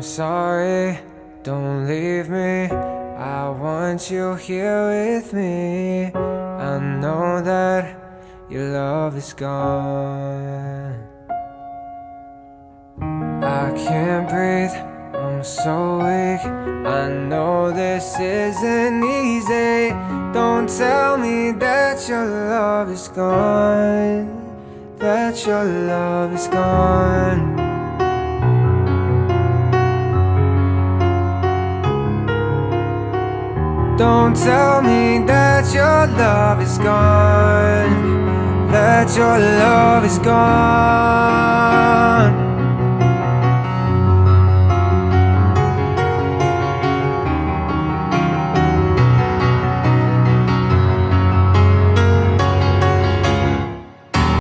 I'm sorry, don't leave me. I want you here with me. I know that your love is gone. I can't breathe, I'm so weak. I know this isn't easy. Don't tell me that your love is gone, that your love is gone. Don't tell me that your love is gone, that your love is gone.